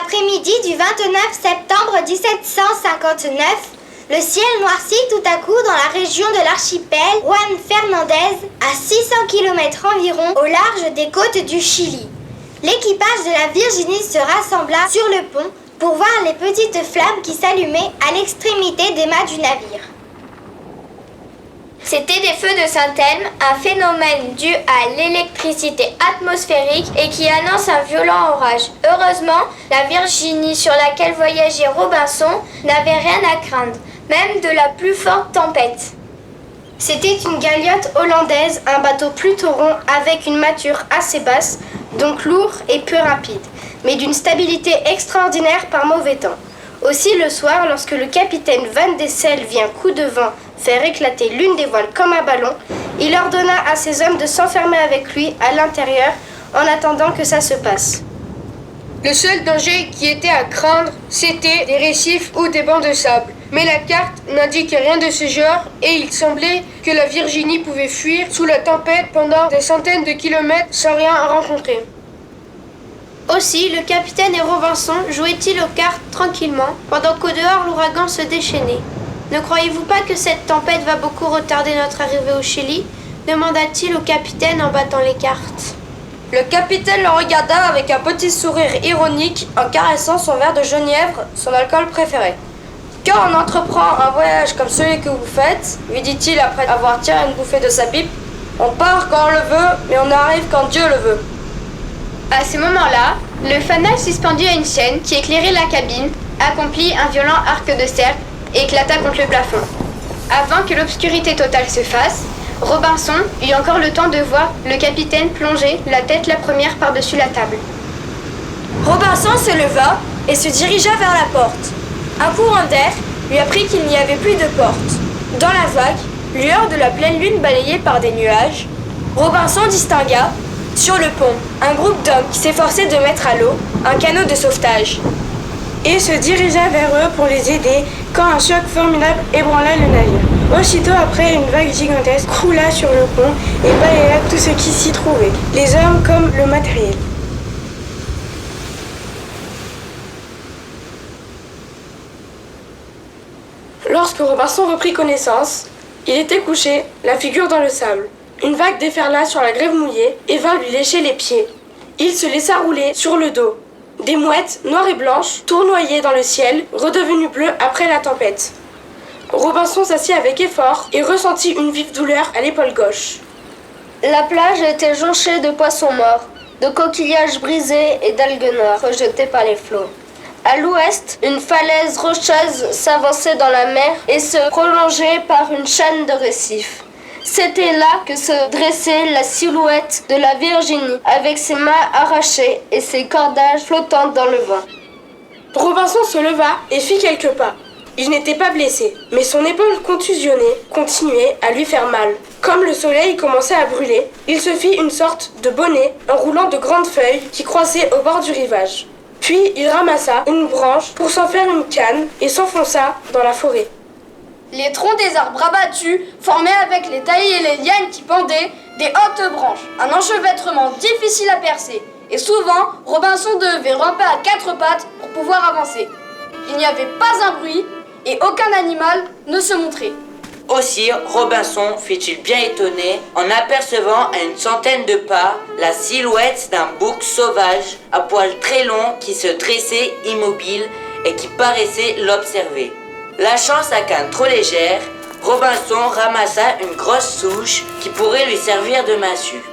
l'après-midi du 29 septembre 1759, le ciel noircit tout à coup dans la région de l'archipel Juan Fernandez, à 600 km environ au large des côtes du Chili. L'équipage de la Virginie se rassembla sur le pont pour voir les petites flammes qui s'allumaient à l'extrémité des mâts du navire. C'étaient des feux de Saint-Elme, un phénomène dû à l'électricité atmosphérique et qui annonce un violent orage. Heureusement, la Virginie sur laquelle voyageait Robinson n'avait rien à craindre, même de la plus forte tempête. C'était une galiote hollandaise, un bateau plutôt rond avec une mâture assez basse, donc lourd et peu rapide, mais d'une stabilité extraordinaire par mauvais temps. Aussi le soir, lorsque le capitaine Van Dessel vit un coup de vent faire éclater l'une des voiles comme un ballon, il ordonna à ses hommes de s'enfermer avec lui à l'intérieur en attendant que ça se passe. Le seul danger qui était à craindre, c'était des récifs ou des bancs de sable. Mais la carte n'indiquait rien de ce genre et il semblait que la Virginie pouvait fuir sous la tempête pendant des centaines de kilomètres sans rien rencontrer. Aussi, le capitaine et Robinson jouaient-ils aux cartes tranquillement pendant qu'au dehors l'ouragan se déchaînait. « Ne croyez-vous pas que cette tempête va beaucoup retarder notre arrivée au Chili ?» demanda-t-il au capitaine en battant les cartes. Le capitaine le regarda avec un petit sourire ironique en caressant son verre de genièvre, son alcool préféré. « Quand on entreprend un voyage comme celui que vous faites, lui dit-il après avoir tiré une bouffée de sa pipe, on part quand on le veut, mais on arrive quand Dieu le veut. » À ce moment-là, le fanal suspendu à une chaîne qui éclairait la cabine accomplit un violent arc de cercle et éclata contre le plafond. Avant que l'obscurité totale se fasse, Robinson eut encore le temps de voir le capitaine plonger la tête la première par-dessus la table. Robinson se leva et se dirigea vers la porte. Un courant d'air lui apprit qu'il n'y avait plus de porte. Dans la vague, lueur de la pleine lune balayée par des nuages, Robinson distingua, sur le pont, un groupe d'hommes qui s'efforçaient de mettre à l'eau un canot de sauvetage. Et se dirigea vers eux pour les aider quand un choc formidable ébranla le navire. Aussitôt après, une vague gigantesque croula sur le pont et balaya tout ce qui s'y trouvait, les hommes comme le matériel. Lorsque Robinson reprit connaissance, il était couché, la figure dans le sable. Une vague déferla sur la grève mouillée et vint lui lécher les pieds. Il se laissa rouler sur le dos. Des mouettes, noires et blanches, tournoyaient dans le ciel, redevenues bleues après la tempête. Robinson s'assit avec effort et ressentit une vive douleur à l'épaule gauche. La plage était jonchée de poissons morts, de coquillages brisés et d'algues noires rejetées par les flots. À l'ouest, une falaise rocheuse s'avançait dans la mer et se prolongeait par une chaîne de récifs. C'était là que se dressait la silhouette de la Virginie, avec ses mains arrachées et ses cordages flottant dans le vent. Robinson se leva et fit quelques pas. Il n'était pas blessé, mais son épaule contusionnée continuait à lui faire mal. Comme le soleil commençait à brûler, il se fit une sorte de bonnet en roulant de grandes feuilles qui croissaient au bord du rivage. Puis il ramassa une branche pour s'en faire une canne et s'enfonça dans la forêt. Les troncs des arbres abattus formaient avec les taillis et les lianes qui pendaient des hautes branches, un enchevêtrement difficile à percer. Et souvent, Robinson devait ramper à quatre pattes pour pouvoir avancer. Il n'y avait pas un bruit et aucun animal ne se montrait. Aussi, Robinson fut-il bien étonné en apercevant à une centaine de pas la silhouette d'un bouc sauvage à poils très longs qui se dressait immobile et qui paraissait l'observer. Lâchant sa canne trop légère, Robinson ramassa une grosse souche qui pourrait lui servir de massue.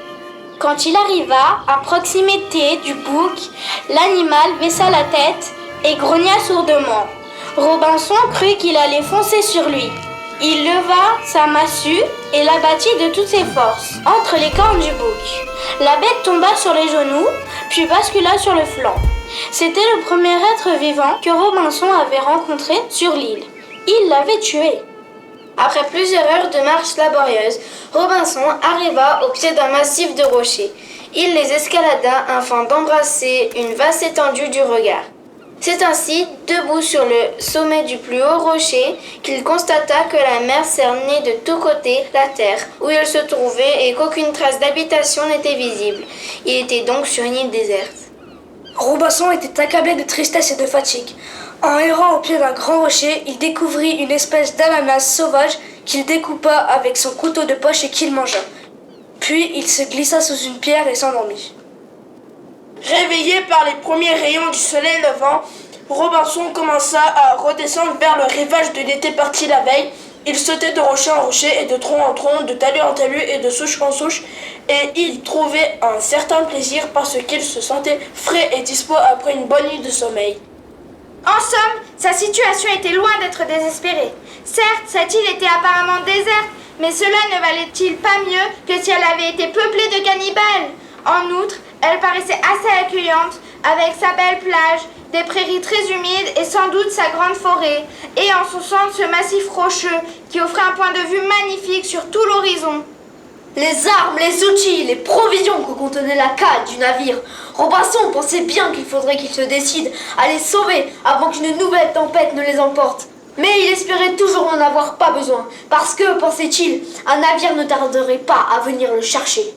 Quand il arriva à proximité du bouc, l'animal baissa la tête et grogna sourdement. Robinson crut qu'il allait foncer sur lui. Il leva sa massue et l'abattit de toutes ses forces, entre les cornes du bouc. La bête tomba sur les genoux, puis bascula sur le flanc. C'était le premier être vivant que Robinson avait rencontré sur l'île. Il l'avait tué. Après plusieurs heures de marche laborieuse, Robinson arriva au pied d'un massif de rochers. Il les escalada afin d'embrasser une vaste étendue du regard. C'est ainsi, debout sur le sommet du plus haut rocher, qu'il constata que la mer cernait de tous côtés la terre où il se trouvait et qu'aucune trace d'habitation n'était visible. Il était donc sur une île déserte. Robinson était accablé de tristesse et de fatigue. En errant au pied d'un grand rocher, il découvrit une espèce d'ananas sauvage qu'il découpa avec son couteau de poche et qu'il mangea. Puis il se glissa sous une pierre et s'endormit. Réveillé par les premiers rayons du soleil levant, Robinson commença à redescendre vers le rivage de l'été parti la veille. Il sautait de rocher en rocher et de tronc en tronc, de talus en talus et de souche en souche, et il trouvait un certain plaisir parce qu'il se sentait frais et dispo après une bonne nuit de sommeil. En somme, sa situation était loin d'être désespérée. Certes, cette île était apparemment déserte, mais cela ne valait-il pas mieux que si elle avait été peuplée de cannibales? En outre, elle paraissait assez accueillante, avec sa belle plage, des prairies très humides et sans doute sa grande forêt, et en son centre ce massif rocheux qui offrait un point de vue magnifique sur tout l'horizon. Les armes, les outils, les provisions que contenait la cale du navire. Robinson pensait bien qu'il faudrait qu'il se décide à les sauver avant qu'une nouvelle tempête ne les emporte. Mais il espérait toujours n'en avoir pas besoin, parce que, pensait-il, un navire ne tarderait pas à venir le chercher.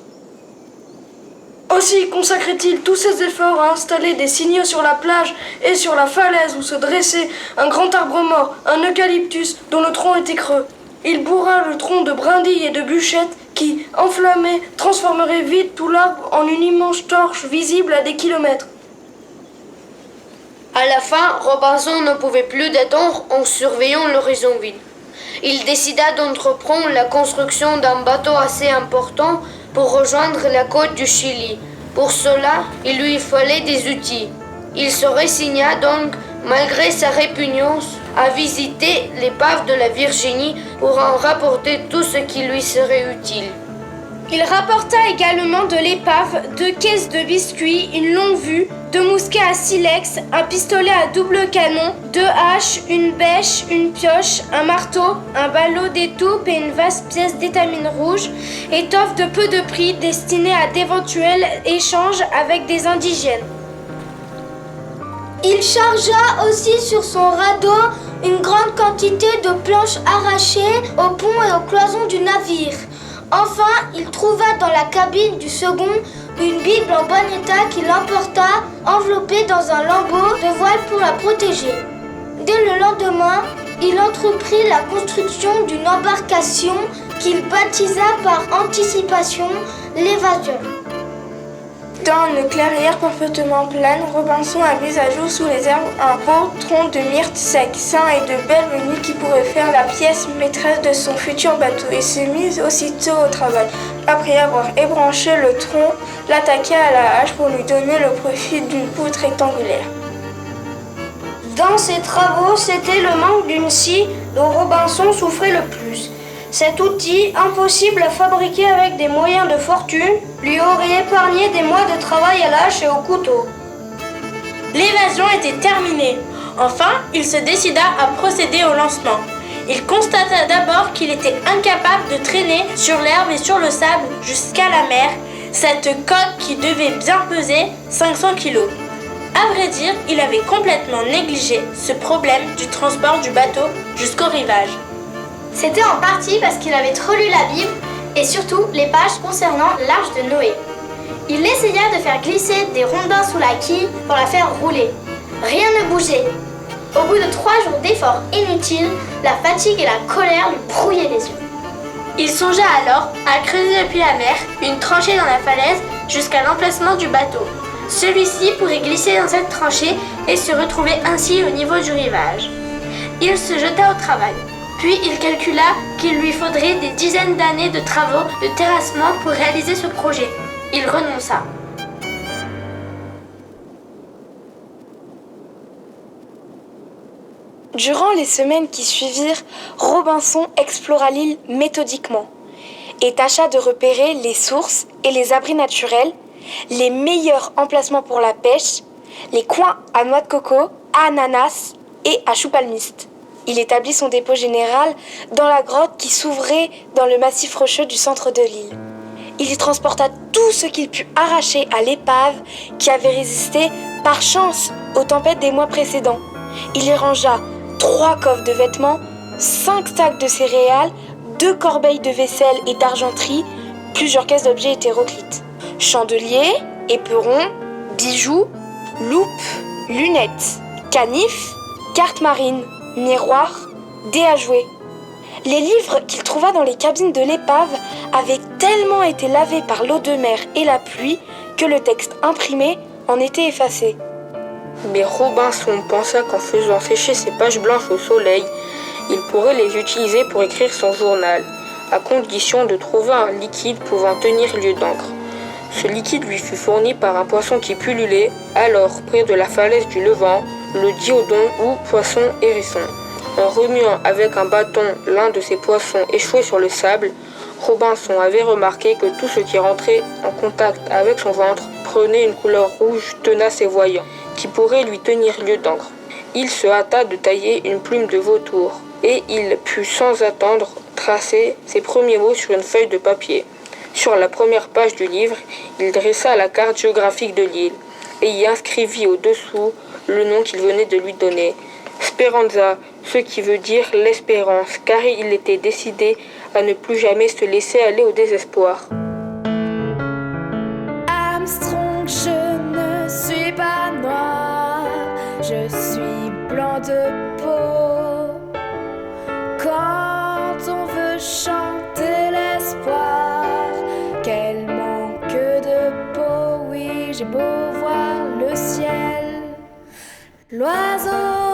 Aussi consacrait-il tous ses efforts à installer des signaux sur la plage et sur la falaise où se dressait un grand arbre mort, un eucalyptus dont le tronc était creux. Il bourra le tronc de brindilles et de bûchettes qui, enflammés, transformeraient vite tout l'arbre en une immense torche visible à des kilomètres. À la fin, Robinson ne pouvait plus d'attendre en surveillant l'horizon vide. Il décida d'entreprendre la construction d'un bateau assez important pour rejoindre la côte du Chili. Pour cela, il lui fallait des outils. Il se résigna donc, malgré sa répugnance, à visiter l'épave de la Virginie pour en rapporter tout ce qui lui serait utile. Il rapporta également de l'épave 2 caisses de biscuits, une longue vue, 2 mousquets à silex, un pistolet à double canon, 2 haches, une bêche, une pioche, un marteau, un ballot d'étoupe et une vaste pièce d'étamine rouge, étoffe de peu de prix destinée à d'éventuels échanges avec des indigènes. Il chargea aussi sur son radeau une grande quantité de planches arrachées au pont et aux cloisons du navire. Enfin, il trouva dans la cabine du second une Bible en bon état qu'il emporta enveloppée dans un lambeau de voile pour la protéger. Dès le lendemain, il entreprit la construction d'une embarcation qu'il baptisa par anticipation l'évasion. Dans une clairière parfaitement plane, Robinson a mis à jour sous les herbes un beau tronc de myrte sec, sain et de belle venue qui pourrait faire la pièce maîtresse de son futur bateau. Il s'est mis aussitôt au travail. Après avoir ébranché le tronc, l'attaqua à la hache pour lui donner le profil d'une poutre rectangulaire. Dans ses travaux, c'était le manque d'une scie dont Robinson souffrait le plus. Cet outil, impossible à fabriquer avec des moyens de fortune, lui aurait épargné des mois de travail à la hache et au couteau. L'évasion était terminée. Enfin, il se décida à procéder au lancement. Il constata d'abord qu'il était incapable de traîner sur l'herbe et sur le sable jusqu'à la mer, cette coque qui devait bien peser 500 kilos. À vrai dire, il avait complètement négligé ce problème du transport du bateau jusqu'au rivage. C'était en partie parce qu'il avait trop lu la Bible et surtout les pages concernant l'arche de Noé. Il essaya de faire glisser des rondins sous la quille pour la faire rouler. Rien ne bougeait. Au bout de 3 jours d'efforts inutiles, la fatigue et la colère lui brouillaient les yeux. Il songea alors à creuser depuis la mer une tranchée dans la falaise jusqu'à l'emplacement du bateau. Celui-ci pourrait glisser dans cette tranchée et se retrouver ainsi au niveau du rivage. Il se jeta au travail. Puis il calcula qu'il lui faudrait des dizaines d'années de travaux de terrassement pour réaliser ce projet. Il renonça. Durant les semaines qui suivirent, Robinson explora l'île méthodiquement et tâcha de repérer les sources et les abris naturels, les meilleurs emplacements pour la pêche, les coins à noix de coco, à ananas et à choux palmistes. Il établit son dépôt général dans la grotte qui s'ouvrait dans le massif rocheux du centre de l'île. Il y transporta tout ce qu'il put arracher à l'épave qui avait résisté par chance aux tempêtes des mois précédents. Il y rangea 3 coffres de vêtements, 5 sacs de céréales, 2 corbeilles de vaisselle et d'argenterie, plusieurs caisses d'objets hétéroclites. Chandeliers, éperons, bijoux, loupe, lunettes, canif, carte marine, miroir, dés à jouer. Les livres qu'il trouva dans les cabines de l'épave avaient tellement été lavés par l'eau de mer et la pluie que le texte imprimé en était effacé. Mais Robinson pensa qu'en faisant sécher ses pages blanches au soleil, il pourrait les utiliser pour écrire son journal, à condition de trouver un liquide pouvant tenir lieu d'encre. Ce liquide lui fut fourni par un poisson qui pullulait alors près de la falaise du Levant, le diodon ou poisson hérisson. En remuant avec un bâton l'un de ces poissons échoués sur le sable, Robinson avait remarqué que tout ce qui rentrait en contact avec son ventre prenait une couleur rouge tenace et voyant, qui pourrait lui tenir lieu d'encre. Il se hâta de tailler une plume de vautour, et il put sans attendre tracer ses premiers mots sur une feuille de papier. Sur la première page du livre, il dressa la carte géographique de l'île, et y inscrivit au-dessous le nom qu'il venait de lui donner, Speranza, ce qui veut dire l'espérance, car il était décidé à ne plus jamais se laisser aller au désespoir. Armstrong, je ne suis pas noir, je suis blanc de peau. Quand on veut chanter l'espoir, quel manque de peau, oui, j'ai beau voir le ciel, l'oiseau.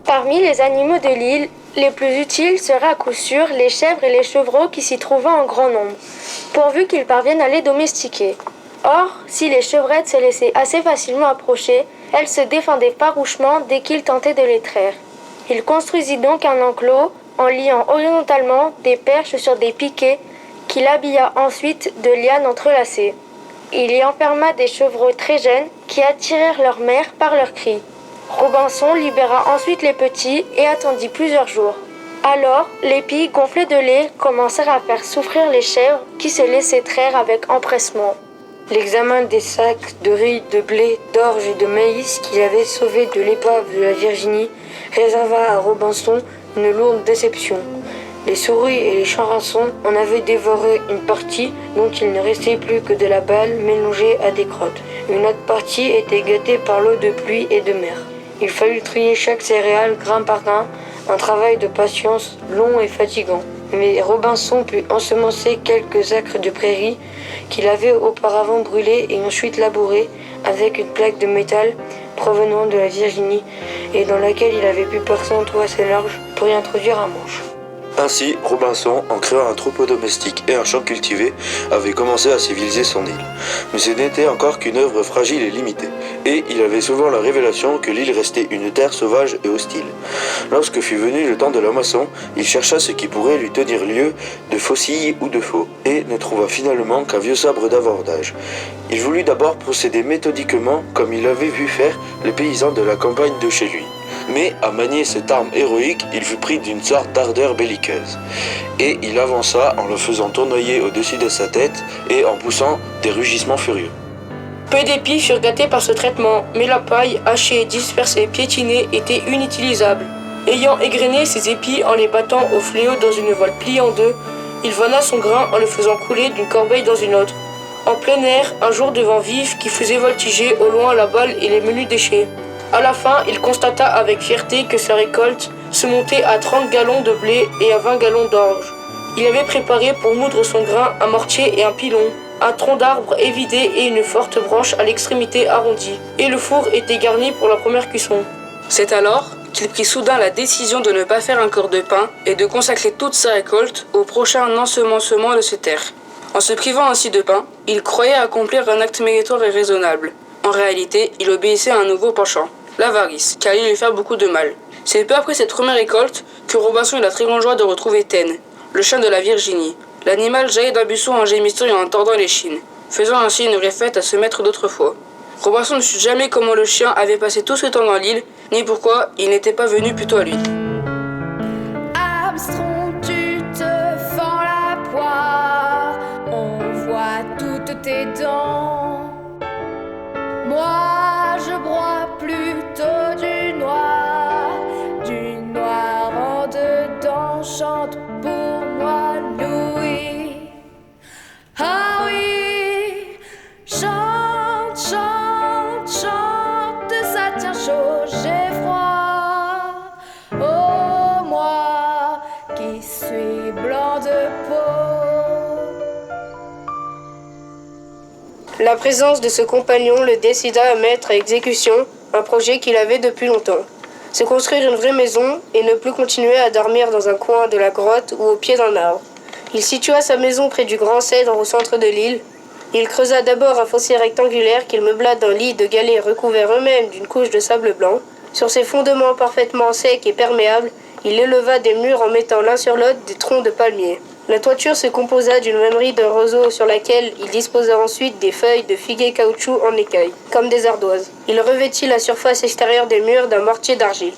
Parmi les animaux de l'île, les plus utiles seraient à coup sûr les chèvres et les chevreaux qui s'y trouvaient en grand nombre, pourvu qu'ils parviennent à les domestiquer. Or, si les chevrettes se laissaient assez facilement approcher, elles se défendaient farouchement dès qu'ils tentaient de les traire. Il construisit donc un enclos en liant horizontalement des perches sur des piquets qu'il habilla ensuite de lianes entrelacées. Il y enferma des chevreaux très jeunes qui attirèrent leur mère par leurs cris. Robinson libéra ensuite les petits et attendit plusieurs jours. Alors, les pies gonflées de lait commencèrent à faire souffrir les chèvres qui se laissaient traire avec empressement. L'examen des sacs de riz, de blé, d'orge et de maïs qu'il avait sauvés de l'épave de la Virginie réserva à Robinson une lourde déception. Les souris et les charansons en avaient dévoré une partie dont il ne restait plus que de la balle mélangée à des crottes. Une autre partie était gâtée par l'eau de pluie et de mer. Il fallut trier chaque céréale grain par grain, un travail de patience long et fatigant. Mais Robinson put ensemencer quelques acres de prairies qu'il avait auparavant brûlés et ensuite labourés avec une plaque de métal provenant de la Virginie et dans laquelle il avait pu percer un trou assez large pour y introduire un manche. Ainsi, Robinson, en créant un troupeau domestique et un champ cultivé, avait commencé à civiliser son île. Mais ce n'était encore qu'une œuvre fragile et limitée, et il avait souvent la révélation que l'île restait une terre sauvage et hostile. Lorsque fut venu le temps de la moisson, il chercha ce qui pourrait lui tenir lieu de faucille ou de faux, et ne trouva finalement qu'un vieux sabre d'abordage. Il voulut d'abord procéder méthodiquement, comme il avait vu faire les paysans de la campagne de chez lui. Mais à manier cette arme héroïque, il fut pris d'une sorte d'ardeur belliqueuse. Et il avança en le faisant tournoyer au-dessus de sa tête et en poussant des rugissements furieux. Peu d'épis furent gâtés par ce traitement, mais la paille, hachée, dispersée, piétinée, était inutilisable. Ayant égrené ses épis en les battant au fléau dans une voile pliée en deux, il vana son grain en le faisant couler d'une corbeille dans une autre. En plein air, un jour de vent vif qui faisait voltiger au loin la balle et les menus déchets. À la fin, il constata avec fierté que sa récolte se montait à 30 gallons de blé et à 20 gallons d'orge. Il avait préparé pour moudre son grain un mortier et un pilon, un tronc d'arbre évidé et une forte branche à l'extrémité arrondie. Et le four était garni pour la première cuisson. C'est alors qu'il prit soudain la décision de ne pas faire un corps de pain et de consacrer toute sa récolte au prochain ensemencement de ses terres. En se privant ainsi de pain, il croyait accomplir un acte méritoire et raisonnable. En réalité, il obéissait à un nouveau penchant, l'avarice, qui allait lui faire beaucoup de mal. C'est peu après cette première récolte que Robinson eut la très grande joie de retrouver Ten, le chien de la Virginie. L'animal jaillit d'un buisson en gémissant et en tordant l'échine, faisant ainsi une réfête à ce maître d'autrefois. Robinson ne sut jamais comment le chien avait passé tout ce temps dans l'île, ni pourquoi il n'était pas venu plutôt à lui. Armstrong, tu te fends la poire, on voit toutes tes dents. Moi, La présence de ce compagnon le décida à mettre à exécution un projet qu'il avait depuis longtemps. Se construire une vraie maison et ne plus continuer à dormir dans un coin de la grotte ou au pied d'un arbre. Il situa sa maison près du grand cèdre au centre de l'île. Il creusa d'abord un fossé rectangulaire qu'il meubla d'un lit de galets recouverts eux-mêmes d'une couche de sable blanc. Sur ses fondements parfaitement secs et perméables, il éleva des murs en mettant l'un sur l'autre des troncs de palmiers. La toiture se composa d'une mêmerie de roseaux sur laquelle il disposa ensuite des feuilles de figuier caoutchouc en écailles, comme des ardoises. Il revêtit la surface extérieure des murs d'un mortier d'argile.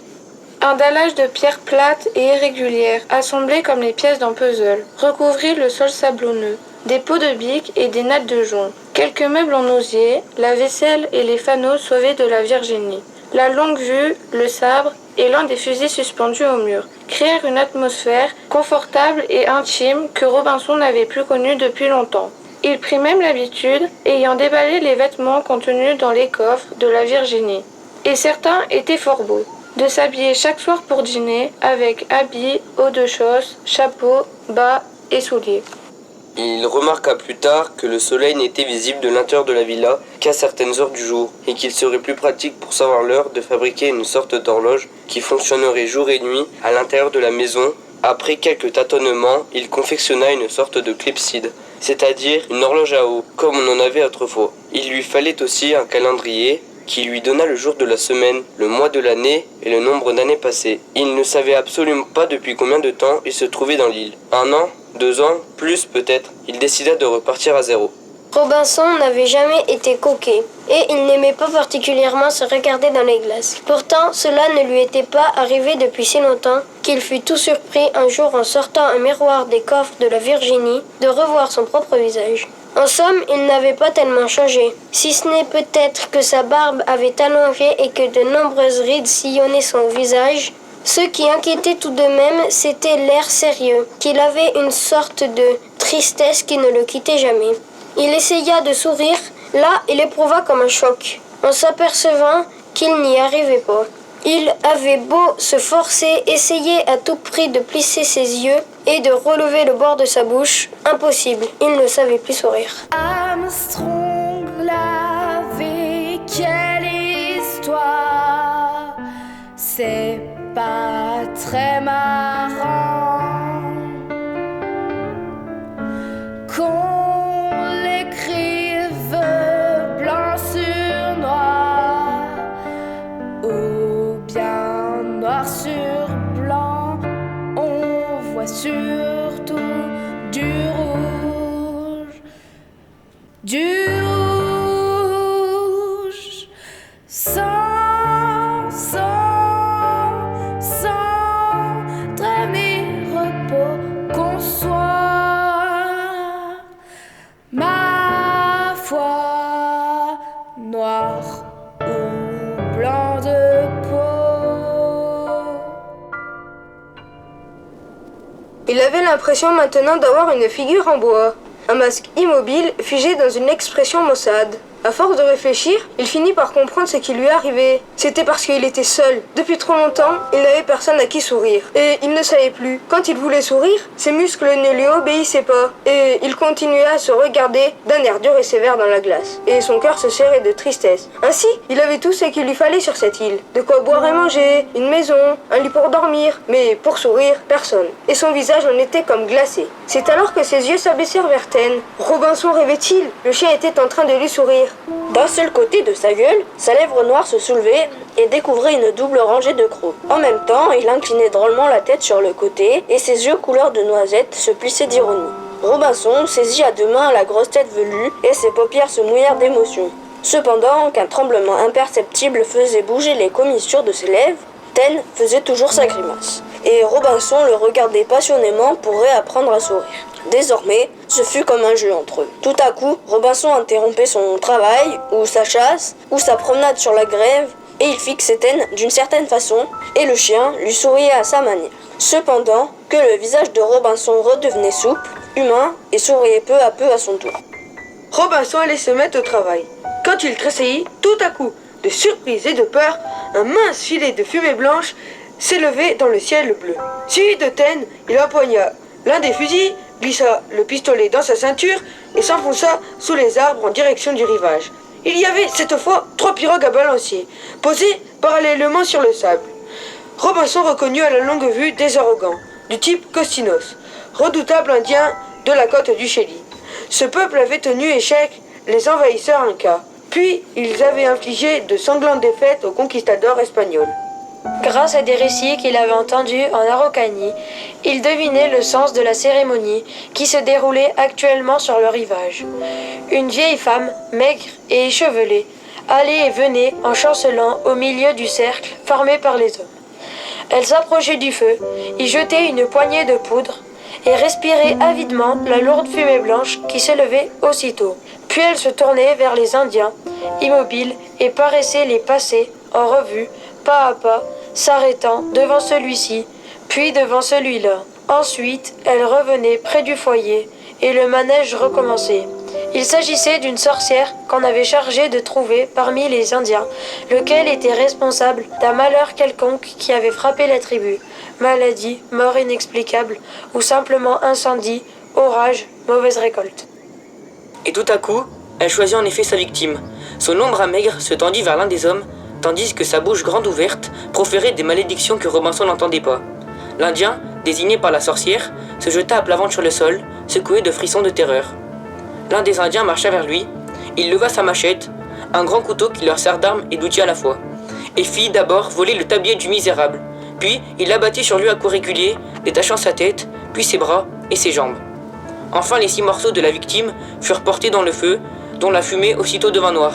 Un dallage de pierres plates et irrégulières, assemblées comme les pièces d'un puzzle, recouvrit le sol sablonneux. Des pots de bique et des nattes de jonc. Quelques meubles en osier, la vaisselle et les fanaux sauvés de la Virginie. La longue vue, le sabre et l'un des fusils suspendus au mur créèrent une atmosphère confortable et intime que Robinson n'avait plus connue depuis longtemps. Il prit même l'habitude, ayant déballé les vêtements contenus dans les coffres de la Virginie. Et certains étaient fort beaux. De s'habiller chaque soir pour dîner avec habits, haut de chausses, chapeau, bas et souliers. Il remarqua plus tard que le soleil n'était visible de l'intérieur de la villa qu'à certaines heures du jour, et qu'il serait plus pratique pour savoir l'heure de fabriquer une sorte d'horloge qui fonctionnerait jour et nuit à l'intérieur de la maison. Après quelques tâtonnements, il confectionna une sorte de clepsydre, c'est-à-dire une horloge à eau, comme on en avait autrefois. Il lui fallait aussi un calendrier qui lui donna le jour de la semaine, le mois de l'année et le nombre d'années passées. Il ne savait absolument pas depuis combien de temps il se trouvait dans l'île. 1 an, 2 ans, plus peut-être. Il décida de repartir à zéro. Robinson n'avait jamais été coquet et il n'aimait pas particulièrement se regarder dans les glaces. Pourtant, cela ne lui était pas arrivé depuis si longtemps qu'il fut tout surpris un jour en sortant un miroir des coffres de la Virginie de revoir son propre visage. En somme, il n'avait pas tellement changé, si ce n'est peut-être que sa barbe avait allongé et que de nombreuses rides sillonnaient son visage. Ce qui inquiétait tout de même, c'était l'air sérieux, qu'il avait une sorte de tristesse qui ne le quittait jamais. Il essaya de sourire, là il éprouva comme un choc, en s'apercevant qu'il n'y arrivait pas. Il avait beau se forcer, essayer à tout prix de plisser ses yeux et de relever le bord de sa bouche, impossible, il ne savait plus sourire. Armstrong l'avait, quelle histoire, c'est pas très marrant qu'on l'écrive blanc sur noir ou bien noir sur blanc. On voit surtout du rouge, sans repos qu'on soit, ma foi, noir ou blanc de peau. Il avait l'impression maintenant d'avoir une figure en bois, un masque immobile figé dans une expression maussade. À force de réfléchir, il finit par comprendre ce qui lui arrivait. C'était parce qu'il était seul. Depuis trop longtemps, il n'avait personne à qui sourire. Et il ne savait plus. Quand il voulait sourire, ses muscles ne lui obéissaient pas. Et il continuait à se regarder d'un air dur et sévère dans la glace. Et son cœur se serrait de tristesse. Ainsi, il avait tout ce qu'il lui fallait sur cette île. De quoi boire et manger, une maison, un lit pour dormir. Mais pour sourire, personne. Et son visage en était comme glacé. C'est alors que ses yeux s'abaissèrent vers Ten. Robinson rêvait-il? Le chien était en train de lui sourire. D'un seul côté de sa gueule, sa lèvre noire se soulevait et découvrait une double rangée de crocs. En même temps, il inclinait drôlement la tête sur le côté et ses yeux couleur de noisette se plissaient d'ironie. Robinson saisit à 2 mains la grosse tête velue et ses paupières se mouillèrent d'émotion. Cependant qu'un tremblement imperceptible faisait bouger les commissures de ses lèvres, Ten faisait toujours sa grimace. Et Robinson le regardait passionnément pour réapprendre à sourire. Désormais, ce fut comme un jeu entre eux. Tout à coup, Robinson interrompait son travail, ou sa chasse, ou sa promenade sur la grève, et il fixait Ten d'une certaine façon, et le chien lui souriait à sa manière. Cependant que le visage de Robinson redevenait souple, humain, et souriait peu à peu à son tour. Robinson allait se mettre au travail. Quand il tressaillit, tout à coup, de surprise et de peur, un mince filet de fumée blanche s'élevait dans le ciel bleu. Suivi de Ten, il empoigna l'un des fusils, glissa le pistolet dans sa ceinture et s'enfonça sous les arbres en direction du rivage. Il y avait cette fois 3 pirogues à balancier, posées parallèlement sur le sable. Robinson reconnut à la longue vue des arrogants, du type Costinos, redoutable indien de la côte du Chili. Ce peuple avait tenu échec les envahisseurs incas, puis ils avaient infligé de sanglantes défaites aux conquistadors espagnols. Grâce à des récits qu'il avait entendus en Araucanie, il devinait le sens de la cérémonie qui se déroulait actuellement sur le rivage. Une vieille femme, maigre et échevelée, allait et venait en chancelant au milieu du cercle formé par les hommes. Elle s'approchait du feu, y jetait une poignée de poudre et respirait avidement la lourde fumée blanche qui s'élevait aussitôt. Puis elle se tournait vers les Indiens, immobiles, et paraissait les passer en revue, pas à pas, s'arrêtant devant celui-ci, puis devant celui-là. Ensuite, elle revenait près du foyer, et le manège recommençait. Il s'agissait d'une sorcière qu'on avait chargée de trouver parmi les Indiens, lequel était responsable d'un malheur quelconque qui avait frappé la tribu. Maladie, mort inexplicable, ou simplement incendie, orage, mauvaise récolte. Et tout à coup, elle choisit en effet sa victime. Son ombre maigre se tendit vers l'un des hommes, tandis que sa bouche grande ouverte proférait des malédictions que Robinson n'entendait pas. L'Indien, désigné par la sorcière, se jeta à plat ventre sur le sol, secoué de frissons de terreur. L'un des Indiens marcha vers lui, il leva sa machette, un grand couteau qui leur sert d'arme et d'outil à la fois, et fit d'abord voler le tablier du misérable, puis il l'abattit sur lui à coups réguliers, détachant sa tête, puis ses bras et ses jambes. Enfin les 6 morceaux de la victime furent portés dans le feu, dont la fumée aussitôt devint noire.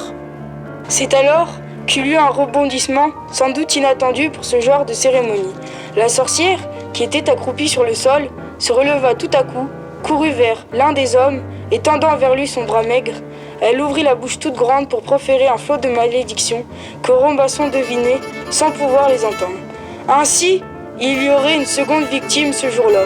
C'est alors qu'il y eut un rebondissement, sans doute inattendu pour ce genre de cérémonie. La sorcière, qui était accroupie sur le sol, se releva tout à coup, courut vers l'un des hommes, et tendant vers lui son bras maigre, elle ouvrit la bouche toute grande pour proférer un flot de malédictions que Robinson devinait sans pouvoir les entendre. Ainsi, il y aurait une seconde victime ce jour-là.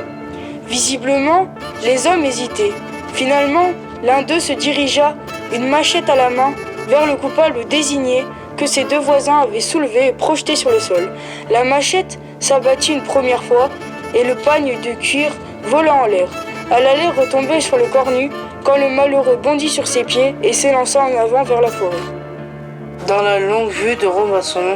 Visiblement, les hommes hésitaient. Finalement, l'un d'eux se dirigea, une machette à la main, vers le coupable désigné que ses 2 voisins avaient soulevé et projeté sur le sol. La machette s'abattit une première fois et le pagne de cuir vola en l'air. Elle allait retomber sur le corps nu quand le malheureux bondit sur ses pieds et s'élança en avant vers la forêt. Dans la longue vue de Robinson,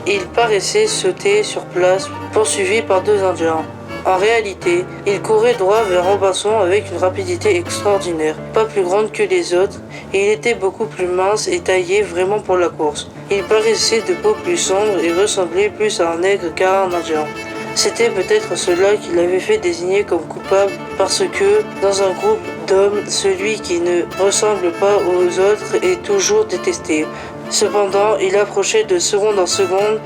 il paraissait sauter sur place, poursuivi par 2 Indiens. En réalité, il courait droit vers Robinson avec une rapidité extraordinaire, pas plus grande que les autres, et il était beaucoup plus mince et taillé vraiment pour la course. Il paraissait de peau plus sombre et ressemblait plus à un nègre qu'à un Indien. C'était peut-être cela qui l'avait fait désigner comme coupable, parce que, dans un groupe d'hommes, celui qui ne ressemble pas aux autres est toujours détesté. Cependant, il approchait de seconde en seconde,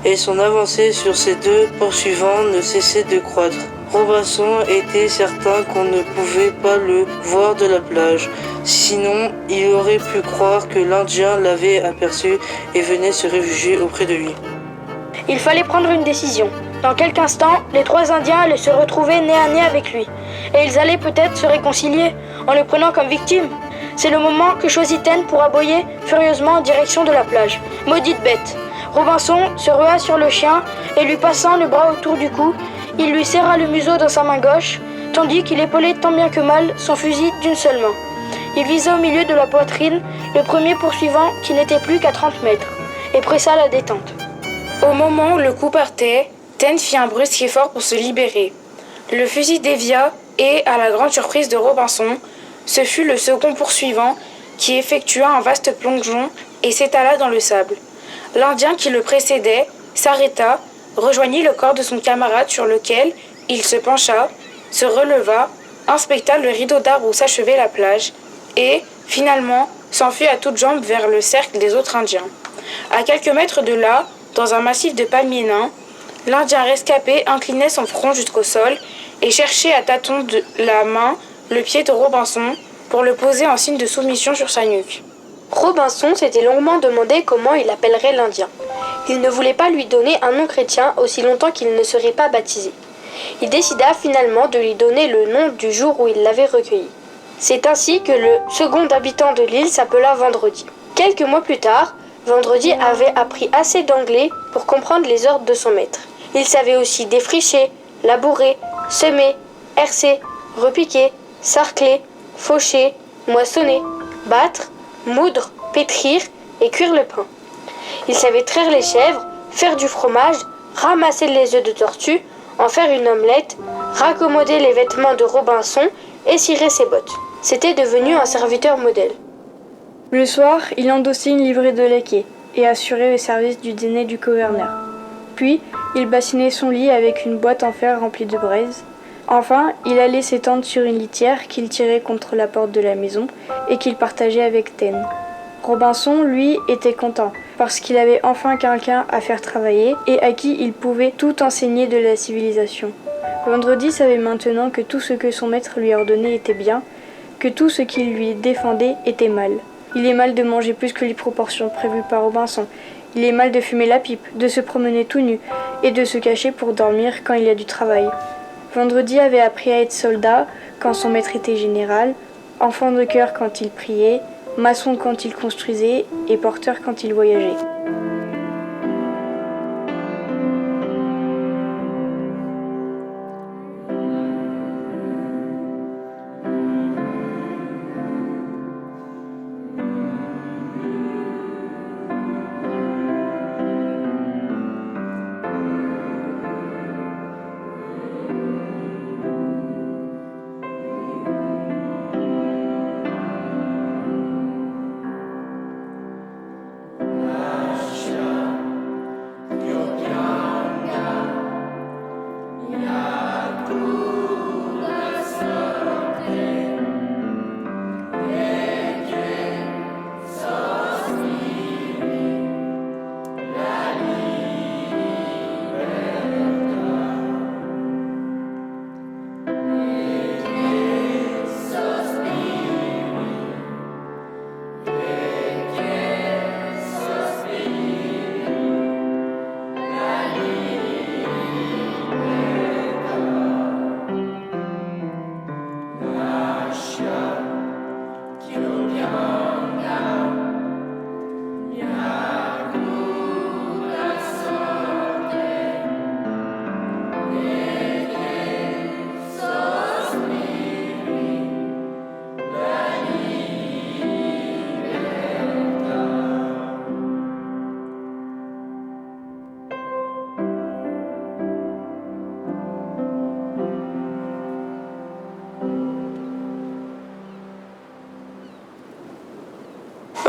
et son avancée sur ses 2 poursuivants ne cessait de croître. Robinson était certain qu'on ne pouvait pas le voir de la plage, sinon il aurait pu croire que l'Indien l'avait aperçu et venait se réfugier auprès de lui. Il fallait prendre une décision. Dans quelques instants, les 3 Indiens allaient se retrouver nez à nez avec lui, et ils allaient peut-être se réconcilier en le prenant comme victime. C'est le moment que choisit Ten pour aboyer furieusement en direction de la plage. Maudite bête! Robinson se rua sur le chien et lui passant le bras autour du cou, il lui serra le museau dans sa main gauche, tandis qu'il épaulait tant bien que mal son fusil d'une seule main. Il visa au milieu de la poitrine le premier poursuivant qui n'était plus qu'à 30 mètres, et pressa la détente. Au moment où le coup partait, Ten fit un brusque effort pour se libérer. Le fusil dévia et, à la grande surprise de Robinson, ce fut le second poursuivant qui effectua un vaste plongeon et s'étala dans le sable. L'Indien qui le précédait s'arrêta, rejoignit le corps de son camarade sur lequel il se pencha, se releva, inspecta le rideau d'arbres où s'achevait la plage et, finalement, s'enfuit à toutes jambes vers le cercle des autres Indiens. À quelques mètres de là, dans un massif de palmiers nains, l'Indien rescapé inclinait son front jusqu'au sol et cherchait à tâtons de la main le pied de Robinson pour le poser en signe de soumission sur sa nuque. Robinson s'était longuement demandé comment il appellerait l'Indien. Il ne voulait pas lui donner un nom chrétien aussi longtemps qu'il ne serait pas baptisé. Il décida finalement de lui donner le nom du jour où il l'avait recueilli. C'est ainsi que le second habitant de l'île s'appela Vendredi. Quelques mois plus tard, Vendredi avait appris assez d'anglais pour comprendre les ordres de son maître. Il savait aussi défricher, labourer, semer, herser, repiquer, sarcler, faucher, moissonner, battre, moudre, pétrir et cuire le pain. Il savait traire les chèvres, faire du fromage, ramasser les œufs de tortue, en faire une omelette, raccommoder les vêtements de Robinson et cirer ses bottes. C'était devenu un serviteur modèle. Le soir, il endossait une livrée de laquais et assurait le service du dîner du gouverneur. Puis, il bassinait son lit avec une boîte en fer remplie de braise. Enfin, il allait s'étendre sur une litière qu'il tirait contre la porte de la maison et qu'il partageait avec Taine. Robinson, lui, était content, parce qu'il avait enfin quelqu'un à faire travailler et à qui il pouvait tout enseigner de la civilisation. Vendredi savait maintenant que tout ce que son maître lui ordonnait était bien, que tout ce qu'il lui défendait était mal. Il est mal de manger plus que les proportions prévues par Robinson. Il est mal de fumer la pipe, de se promener tout nu et de se cacher pour dormir quand il y a du travail. Vendredi avait appris à être soldat quand son maître était général, enfant de cœur quand il priait, maçon quand il construisait et porteur quand il voyageait.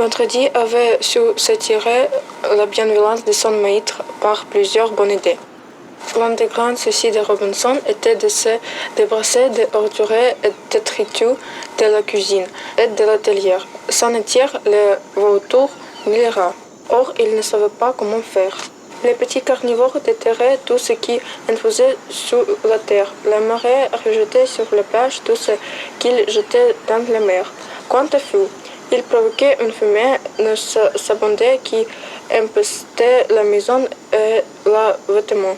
Vendredi avait su s'attirer la bienveillance de son maître par plusieurs bonnes idées. L'un des grands soucis de Robinson était de se débarrasser des ordures et détritus de la cuisine et de l'atelier, sans attire les vautours ni les rats. Or, il ne savait pas comment faire. Les petits carnivores déterraient tout ce qui infusait sous la terre. Les marais rejetaient sur la plage tout ce qu'ils jetaient dans la mer. Quant au feu, il provoquait une fumée s'abondait qui empestait la maison et les vêtements.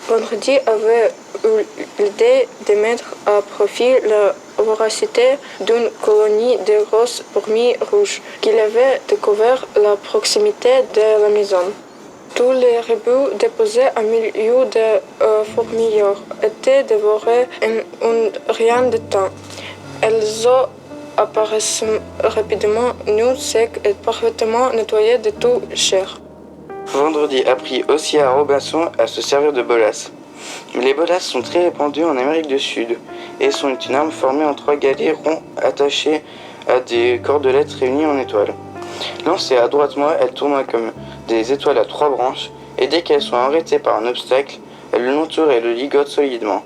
Vendredi avait eu l'idée de mettre à profit la voracité d'une colonie de grosses fourmis rouges qu'il avait découvert à la proximité de la maison. Tous les rebuts déposés au milieu des fourmilières étaient dévorés en rien de temps. Elles apparaissent rapidement, nues, secs et parfaitement nettoyées de tout chair. Vendredi apprit aussi à Robinson à se servir de bolas. Les bolas sont très répandues en Amérique du Sud et sont une arme formée en 3 galets ronds attachés à des cordelettes réunies en étoiles. Lancées adroitement, elles tournent comme des étoiles à 3 branches et dès qu'elles sont arrêtées par un obstacle, elles l'entourent et le ligotent solidement.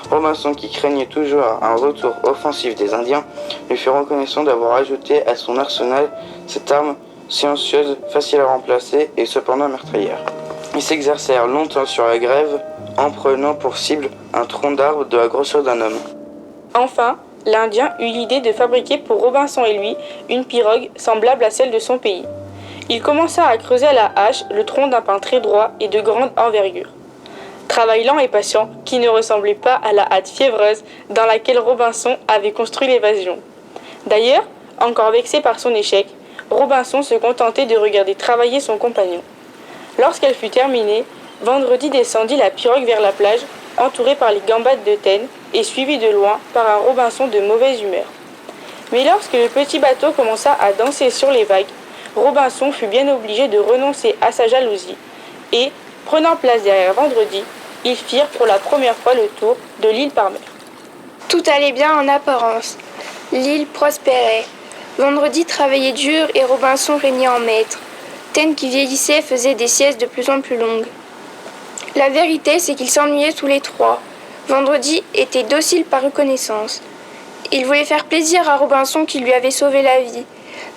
Robinson, qui craignait toujours un retour offensif des Indiens, lui fit reconnaissant d'avoir ajouté à son arsenal cette arme silencieuse, facile à remplacer et cependant meurtrière. Ils s'exercèrent longtemps sur la grève en prenant pour cible un tronc d'arbre de la grosseur d'un homme. Enfin, l'Indien eut l'idée de fabriquer pour Robinson et lui une pirogue semblable à celle de son pays. Il commença à creuser à la hache le tronc d'un pin très droit et de grande envergure. Travail lent et patient qui ne ressemblait pas à la hâte fiévreuse dans laquelle Robinson avait construit l'évasion. D'ailleurs, encore vexé par son échec, Robinson se contentait de regarder travailler son compagnon. Lorsqu'elle fut terminée, Vendredi descendit la pirogue vers la plage, entourée par les gambades de Taine, et suivi de loin par un Robinson de mauvaise humeur. Mais lorsque le petit bateau commença à danser sur les vagues, Robinson fut bien obligé de renoncer à sa jalousie et, prenant place derrière Vendredi, ils firent pour la première fois le tour de l'île par mer. Tout allait bien en apparence. L'île prospérait. Vendredi travaillait dur et Robinson régnait en maître. Ten qui vieillissait faisait des siestes de plus en plus longues. La vérité, c'est qu'ils s'ennuyaient tous les trois. Vendredi était docile par reconnaissance. Il voulait faire plaisir à Robinson qui lui avait sauvé la vie.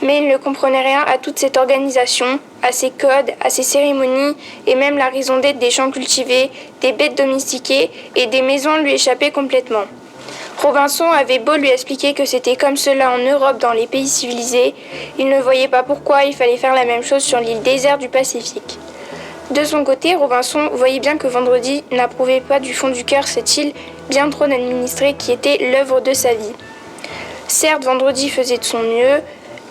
Mais il ne comprenait rien à toute cette organisation, à ses codes, à ses cérémonies, et même la raison d'être des champs cultivés, des bêtes domestiquées et des maisons lui échappaient complètement. Robinson avait beau lui expliquer que c'était comme cela en Europe dans les pays civilisés, il ne voyait pas pourquoi il fallait faire la même chose sur l'île déserte du Pacifique. De son côté, Robinson voyait bien que Vendredi n'approuvait pas du fond du cœur cette île bien trop administrée qui était l'œuvre de sa vie. Certes, Vendredi faisait de son mieux,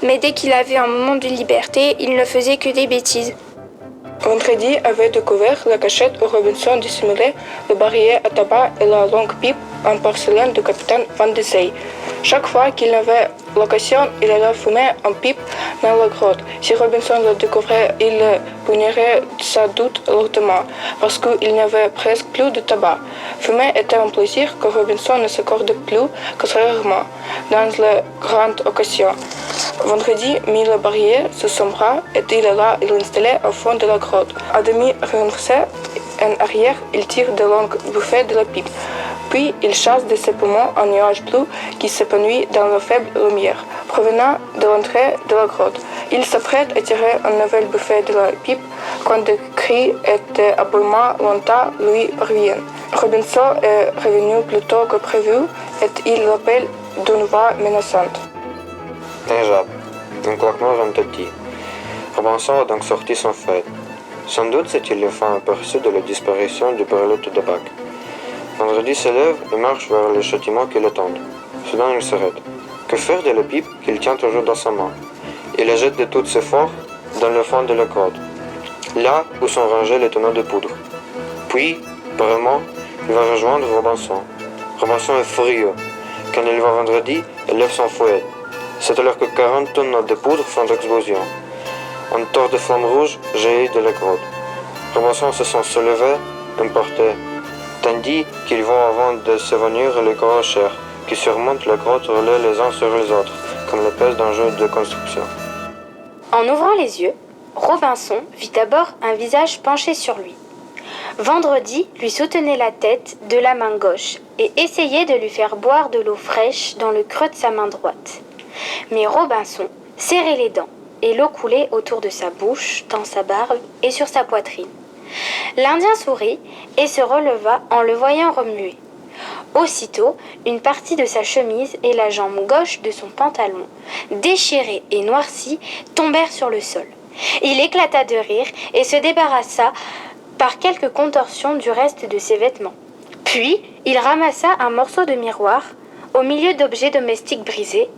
mais dès qu'il avait un moment de liberté, il ne faisait que des bêtises. Vendredi avait découvert la cachette où Robinson dissimulait le barillet à tabac et la longue pipe en porcelaine du capitaine Van de Zee. Chaque fois qu'il avait l'occasion, il allait fumer en pipe dans la grotte. Si Robinson le découvrait, il le punirait sans doute lourdement, parce qu'il n'y avait presque plus de tabac. Fumer était un plaisir que Robinson ne s'accordait plus que très rarement, dans les grandes occasions. Vendredi mit le barillet sous son bras et il l'installait au fond de la grotte. À demi renversé en arrière, il tire de longues bouffées de la pipe. Puis il chasse de ses poumons un nuage bleu qui s'épanouit dans la faible lumière, provenant de l'entrée de la grotte. Il s'apprête à tirer une nouvelle bouffée de la pipe quand des cris et des aboiements lointains lui parviennent. Robinson est revenu plus tôt que prévu et il l'appelle d'une voix menaçante. Déjà, un claquement retentit. Robinson a donc sorti son feu. Sans doute s'est-il enfin aperçu de la disparition du baril de tabac. Vendredi se lève et marche vers le châtiment qui l'attend. Soudain, il s'arrête. Que faire de la pipe qu'il tient toujours dans sa main? Il la jette de toutes ses forces dans le fond de la grotte, là où sont rangés les tonneaux de poudre. Puis, apparemment, il va rejoindre Robinson. Robinson est furieux. Quand il voit Vendredi, il lève son fouet. C'est alors que 40 tonnes de poudre font explosion. Un tort de flamme rouge jaillit de la grotte. Robinson se sent se lever, emporté, tandis qu'ils vont avant de se venir les gros chers qui surmontent la grotte roulés les uns sur les autres, comme les pièces d'un jeu de construction. En ouvrant les yeux, Robinson vit d'abord un visage penché sur lui. Vendredi lui soutenait la tête de la main gauche et essayait de lui faire boire de l'eau fraîche dans le creux de sa main droite. Mais Robinson serrait les dents et l'eau coulait autour de sa bouche, dans sa barbe et sur sa poitrine. L'Indien sourit et se releva en le voyant remuer. Aussitôt, une partie de sa chemise et la jambe gauche de son pantalon, déchirées et noircies, tombèrent sur le sol. Il éclata de rire et se débarrassa par quelques contorsions du reste de ses vêtements. Puis, il ramassa un morceau de miroir au milieu d'objets domestiques brisés.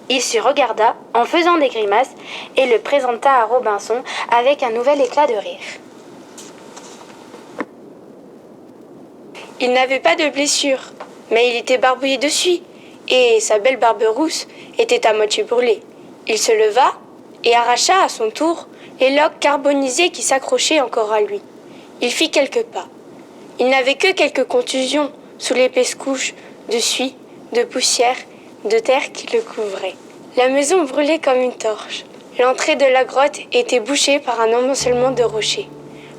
Il se regarda en faisant des grimaces et le présenta à Robinson avec un nouvel éclat de rire. Il n'avait pas de blessure, mais il était barbouillé de suie, et sa belle barbe rousse était à moitié brûlée. Il se leva et arracha à son tour les loques carbonisées qui s'accrochaient encore à lui. Il fit quelques pas. Il n'avait que quelques contusions sous l'épaisse couche de suie, de poussière, de terre qui le couvrait. La maison brûlait comme une torche. L'entrée de la grotte était bouchée par un amoncellement de rochers.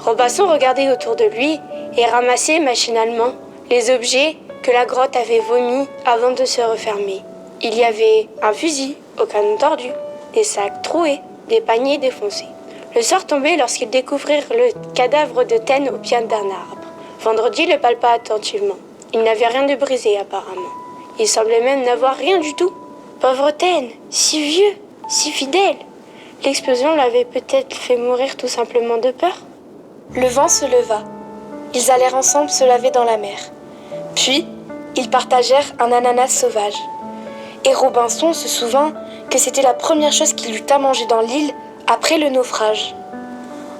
Robinson regardait autour de lui et ramassait machinalement les objets que la grotte avait vomis avant de se refermer. Il y avait un fusil au canon tordu, des sacs troués, des paniers défoncés. Le soir tombait lorsqu'ils découvrirent le cadavre de Ten au pied d'un arbre. Vendredi le palpa attentivement. Il n'avait rien de brisé apparemment. Il semblait même n'avoir rien du tout. Pauvre Ten, si vieux, si fidèle. L'explosion l'avait peut-être fait mourir tout simplement de peur. Le vent se leva. Ils allèrent ensemble se laver dans la mer. Puis, ils partagèrent un ananas sauvage. Et Robinson se souvint que c'était la première chose qu'il eut à manger dans l'île après le naufrage.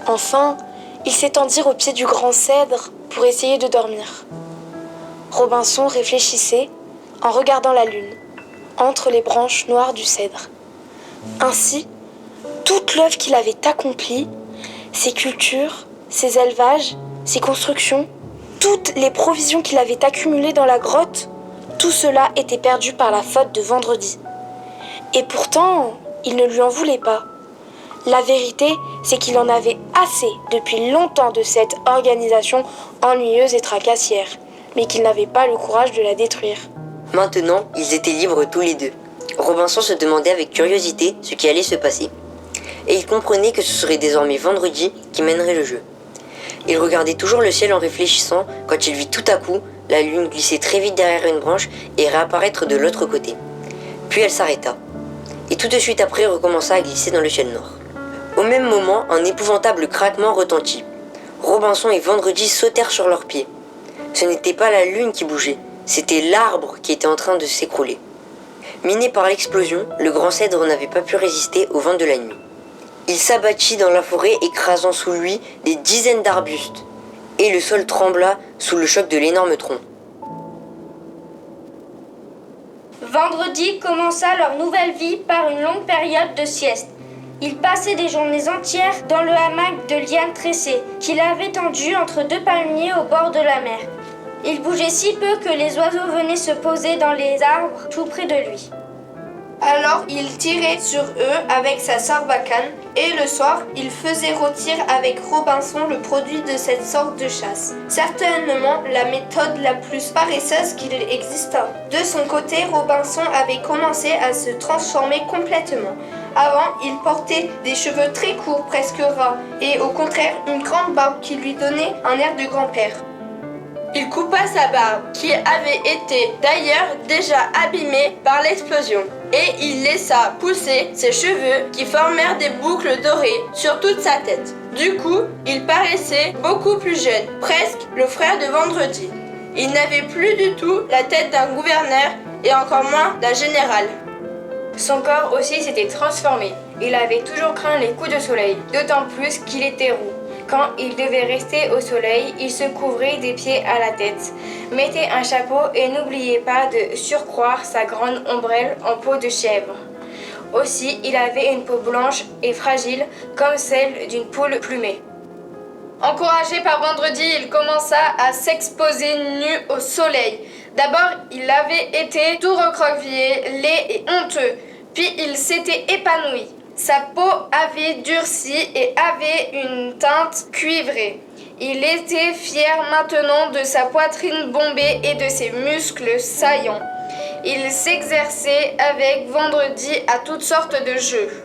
Enfin, ils s'étendirent au pied du grand cèdre pour essayer de dormir. Robinson réfléchissait en regardant la lune, entre les branches noires du cèdre. Ainsi, toute l'œuvre qu'il avait accomplie, ses cultures, ses élevages, ses constructions, toutes les provisions qu'il avait accumulées dans la grotte, tout cela était perdu par la faute de Vendredi. Et pourtant, il ne lui en voulait pas. La vérité, c'est qu'il en avait assez depuis longtemps de cette organisation ennuyeuse et tracassière, mais qu'il n'avait pas le courage de la détruire. Maintenant, ils étaient libres tous les deux. Robinson se demandait avec curiosité ce qui allait se passer. Et il comprenait que ce serait désormais Vendredi qui mènerait le jeu. Il regardait toujours le ciel en réfléchissant quand il vit tout à coup la lune glisser très vite derrière une branche et réapparaître de l'autre côté. Puis elle s'arrêta. Et tout de suite après recommença à glisser dans le ciel nord. Au même moment, un épouvantable craquement retentit. Robinson et Vendredi sautèrent sur leurs pieds. Ce n'était pas la lune qui bougeait, c'était l'arbre qui était en train de s'écrouler. Miné par l'explosion, le grand cèdre n'avait pas pu résister au vent de la nuit. Il s'abattit dans la forêt, écrasant sous lui des dizaines d'arbustes. Et le sol trembla sous le choc de l'énorme tronc. Vendredi commença leur nouvelle vie par une longue période de sieste. Ils passaient des journées entières dans le hamac de lianes tressées qu'il avait tendu entre deux palmiers au bord de la mer. Il bougeait si peu que les oiseaux venaient se poser dans les arbres tout près de lui. Alors il tirait sur eux avec sa sarbacane et le soir il faisait rôtir avec Robinson le produit de cette sorte de chasse. Certainement la méthode la plus paresseuse qu'il exista. De son côté, Robinson avait commencé à se transformer complètement. Avant, il portait des cheveux très courts, presque ras, et au contraire une grande barbe qui lui donnait un air de grand-père. Il coupa sa barbe, qui avait été d'ailleurs déjà abîmée par l'explosion, et il laissa pousser ses cheveux qui formèrent des boucles dorées sur toute sa tête. Du coup, il paraissait beaucoup plus jeune, presque le frère de Vendredi. Il n'avait plus du tout la tête d'un gouverneur et encore moins d'un général. Son corps aussi s'était transformé. Il avait toujours craint les coups de soleil, d'autant plus qu'il était roux. Quand il devait rester au soleil, il se couvrait des pieds à la tête, mettait un chapeau et n'oubliait pas de surcroît sa grande ombrelle en peau de chèvre. Aussi, il avait une peau blanche et fragile comme celle d'une poule plumée. Encouragé par Vendredi, il commença à s'exposer nu au soleil. D'abord, il avait été tout recroquevillé, laid et honteux, puis il s'était épanoui. Sa peau avait durci et avait une teinte cuivrée. Il était fier maintenant de sa poitrine bombée et de ses muscles saillants. Il s'exerçait avec Vendredi à toutes sortes de jeux.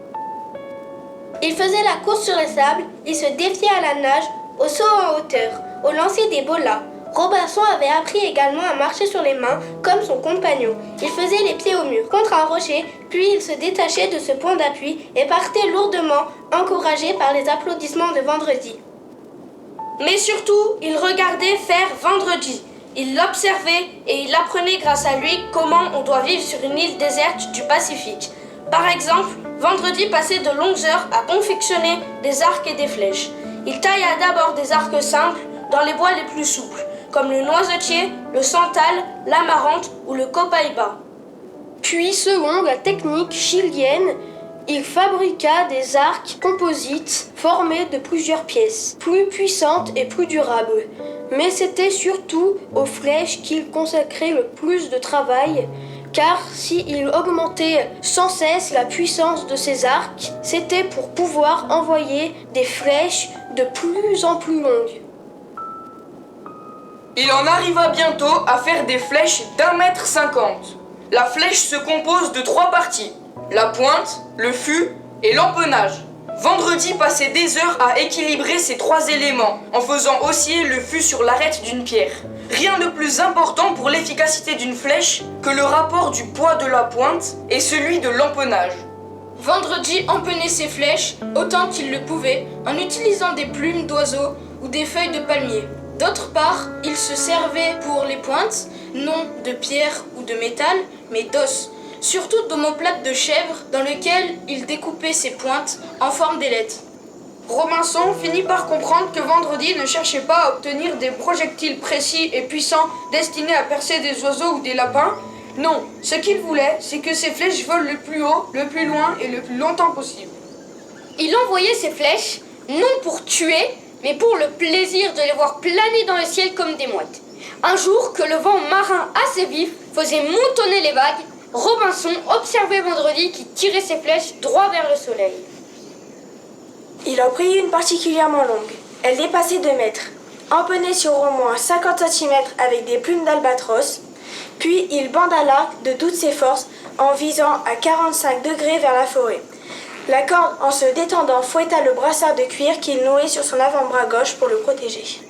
Il faisait la course sur les sables, il se défiait à la nage, au saut en hauteur, au lancer des bolas. Robinson avait appris également à marcher sur les mains comme son compagnon. Il faisait les pieds au mur contre un rocher, puis il se détachait de ce point d'appui et partait lourdement, encouragé par les applaudissements de Vendredi. Mais surtout, il regardait faire Vendredi. Il l'observait et il apprenait grâce à lui comment on doit vivre sur une île déserte du Pacifique. Par exemple, Vendredi passait de longues heures à confectionner des arcs et des flèches. Il tailla d'abord des arcs simples dans les bois les plus souples, comme le noisetier, le santal, l'amarante ou le copaïba. Puis, selon la technique chilienne, il fabriqua des arcs composites formés de plusieurs pièces, plus puissantes et plus durables. Mais c'était surtout aux flèches qu'il consacrait le plus de travail, car s'il augmentait sans cesse la puissance de ses arcs, c'était pour pouvoir envoyer des flèches de plus en plus longues. Il en arriva bientôt à faire des flèches d'1,50 m. La flèche se compose de 3 parties, la pointe, le fût et l'empennage. Vendredi passait des heures à équilibrer ces 3 éléments, en faisant osciller le fût sur l'arête d'une pierre. Rien de plus important pour l'efficacité d'une flèche que le rapport du poids de la pointe et celui de l'empennage. Vendredi empennait ses flèches autant qu'il le pouvait en utilisant des plumes d'oiseaux ou des feuilles de palmier. D'autre part, il se servait pour les pointes, non de pierre ou de métal, mais d'os, surtout d'omoplate de chèvre dans lequel il découpait ses pointes en forme d'ailettes. Robinson finit par comprendre que Vendredi ne cherchait pas à obtenir des projectiles précis et puissants destinés à percer des oiseaux ou des lapins. Non, ce qu'il voulait, c'est que ses flèches volent le plus haut, le plus loin et le plus longtemps possible. Il envoyait ses flèches, non pour tuer, mais pour le plaisir de les voir planer dans le ciel comme des mouettes. Un jour, que le vent marin assez vif faisait moutonner les vagues, Robinson observait Vendredi qui tirait ses flèches droit vers le soleil. Il en prit une particulièrement longue. Elle dépassait 2 mètres, empennée sur au moins 50 cm avec des plumes d'albatros. Puis il banda l'arc de toutes ses forces en visant à 45 degrés vers la forêt. La corde, en se détendant, fouetta le brassard de cuir qu'il nouait sur son avant-bras gauche pour le protéger.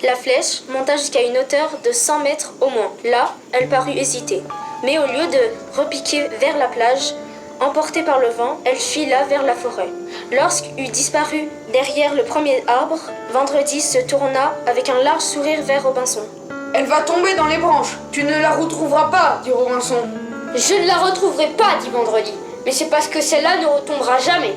La flèche monta jusqu'à une hauteur de 100 mètres au moins. Là, elle parut hésiter. Mais au lieu de repiquer vers la plage, emportée par le vent, elle fila vers la forêt. Lorsqu'eut disparu derrière le premier arbre, Vendredi se tourna avec un large sourire vers Robinson. « Elle va tomber dans les branches. Tu ne la retrouveras pas, dit Robinson. »« Je ne la retrouverai pas, dit Vendredi. Mais c'est parce que celle-là ne retombera jamais. »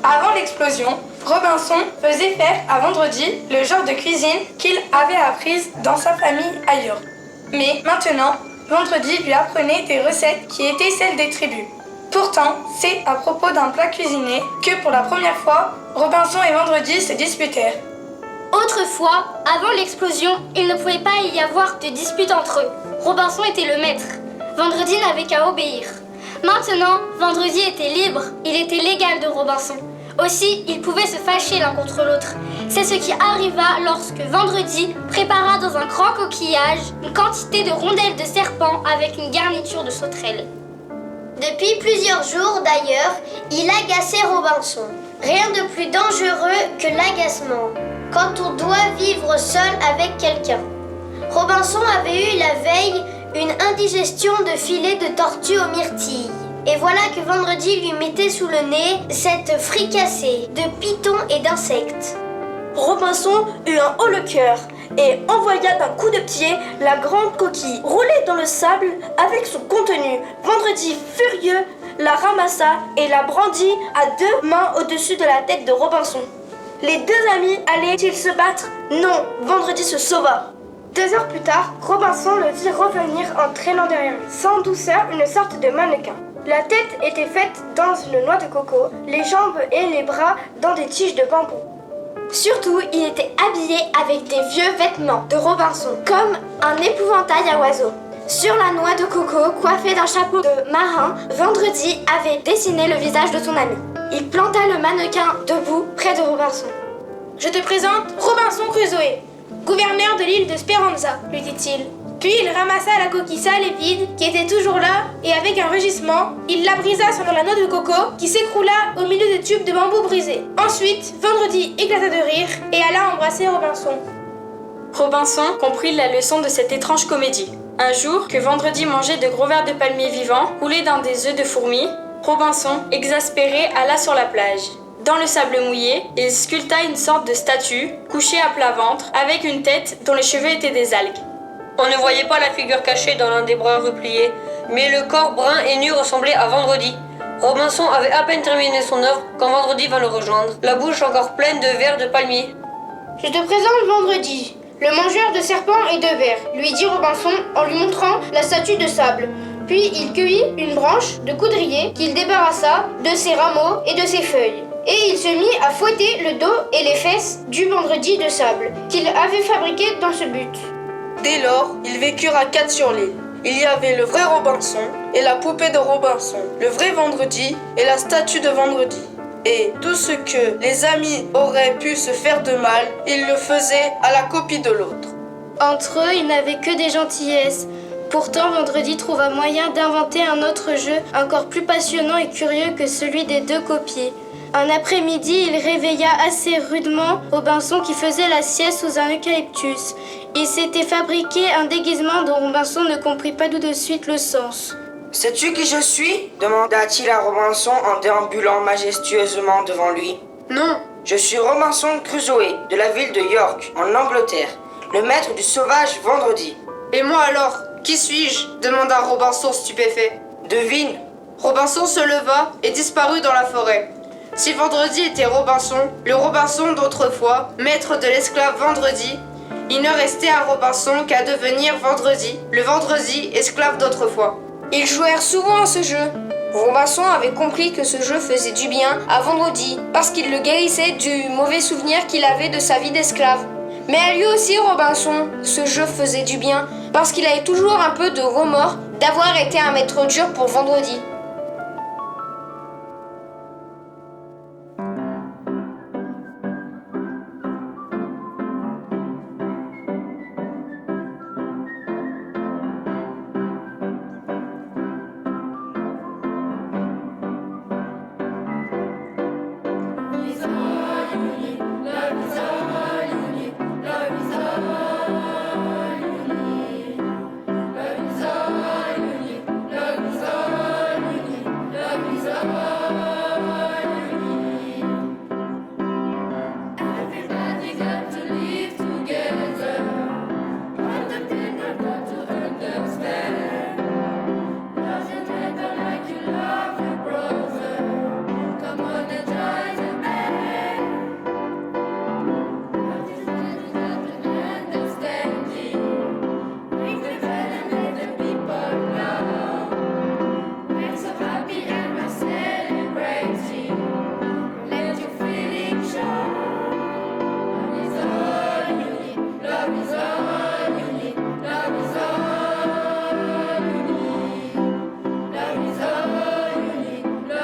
Avant l'explosion, Robinson faisait faire à Vendredi le genre de cuisine qu'il avait apprise dans sa famille ailleurs. Mais maintenant, Vendredi lui apprenait des recettes qui étaient celles des tribus. Pourtant, c'est à propos d'un plat cuisiné que pour la première fois, Robinson et Vendredi se disputèrent. Autrefois, avant l'explosion, il ne pouvait pas y avoir de dispute entre eux. Robinson était le maître. Vendredi n'avait qu'à obéir. Maintenant, Vendredi était libre. Il était l'égal de Robinson. Aussi, ils pouvaient se fâcher l'un contre l'autre. C'est ce qui arriva lorsque Vendredi prépara dans un grand coquillage une quantité de rondelles de serpent avec une garniture de sauterelles. Depuis plusieurs jours d'ailleurs, il agaçait Robinson. Rien de plus dangereux que l'agacement, quand on doit vivre seul avec quelqu'un. Robinson avait eu la veille une indigestion de filet de tortue aux myrtilles. Et voilà que Vendredi lui mettait sous le nez cette fricassée de pitons et d'insectes. Robinson eut un haut le cœur et envoya d'un coup de pied la grande coquille roulée dans le sable avec son contenu. Vendredi, furieux, la ramassa et la brandit à 2 mains au-dessus de la tête de Robinson. Les 2 amis allaient-ils se battre? Non, Vendredi se sauva. 2 heures plus tard, Robinson le vit revenir en traînant derrière lui, sans douceur, une sorte de mannequin. La tête était faite dans une noix de coco, les jambes et les bras dans des tiges de bambou. Surtout, il était habillé avec des vieux vêtements de Robinson, comme un épouvantail à oiseaux. Sur la noix de coco, coiffée d'un chapeau de marin, Vendredi avait dessiné le visage de son ami. Il planta le mannequin debout près de Robinson. « Je te présente Robinson Crusoe, gouverneur de l'île de Speranza, lui dit-il. Puis il ramassa la coquille sale et vide qui était toujours là et avec un rugissement, il la brisa sur la noix de coco qui s'écroula au milieu des tubes de bambou brisés. Ensuite, Vendredi éclata de rire et alla embrasser Robinson. Robinson comprit la leçon de cette étrange comédie. Un jour, que Vendredi mangeait de gros vers de palmier vivants roulés dans des œufs de fourmis, Robinson, exaspéré, alla sur la plage. Dans le sable mouillé, il sculpta une sorte de statue, couchée à plat ventre, avec une tête dont les cheveux étaient des algues. On ne voyait pas la figure cachée dans l'un des bras repliés, mais le corps brun et nu ressemblait à Vendredi. Robinson avait à peine terminé son œuvre quand Vendredi vint le rejoindre, la bouche encore pleine de vers de palmier. « Je te présente Vendredi, le mangeur de serpents et de vers, lui dit Robinson en lui montrant la statue de sable. Puis il cueillit une branche de coudrier qu'il débarrassa de ses rameaux et de ses feuilles. Et il se mit à fouetter le dos et les fesses du Vendredi de sable qu'il avait fabriqué dans ce but. Dès lors, ils vécurent à 4 sur l'île. Il y avait le vrai Robinson et la poupée de Robinson, le vrai Vendredi et la statue de Vendredi. Et tout ce que les amis auraient pu se faire de mal, ils le faisaient à la copie de l'autre. Entre eux, ils n'avaient que des gentillesses. Pourtant, Vendredi trouva moyen d'inventer un autre jeu encore plus passionnant et curieux que celui des 2 copies. Un après-midi, il réveilla assez rudement Robinson qui faisait la sieste sous un eucalyptus. Il s'était fabriqué un déguisement dont Robinson ne comprit pas tout de suite le sens. « Sais-tu qui je suis ?» demanda-t-il à Robinson en déambulant majestueusement devant lui. « Non. »« Je suis Robinson Crusoe, de la ville de York, en Angleterre, le maître du sauvage Vendredi. »« Et moi alors, qui suis-je » demanda Robinson stupéfait. « Devine. » Robinson se leva et disparut dans la forêt. Si Vendredi était Robinson, le Robinson d'autrefois, maître de l'esclave Vendredi, il ne restait à Robinson qu'à devenir Vendredi, le Vendredi esclave d'autrefois. Ils jouèrent souvent à ce jeu. Robinson avait compris que ce jeu faisait du bien à Vendredi, parce qu'il le guérissait du mauvais souvenir qu'il avait de sa vie d'esclave. Mais à lui aussi, Robinson, ce jeu faisait du bien, parce qu'il avait toujours un peu de remords d'avoir été un maître dur pour Vendredi.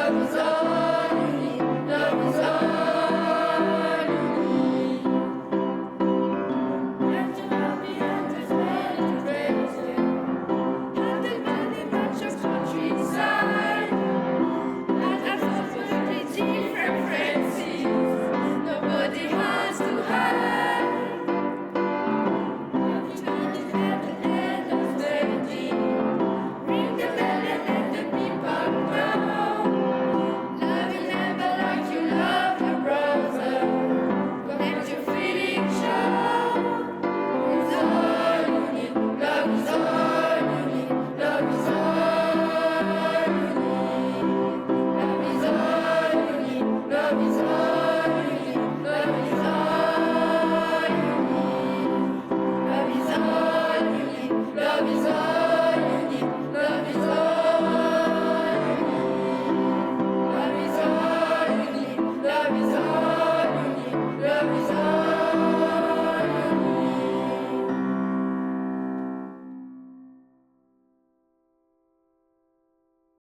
Love is all.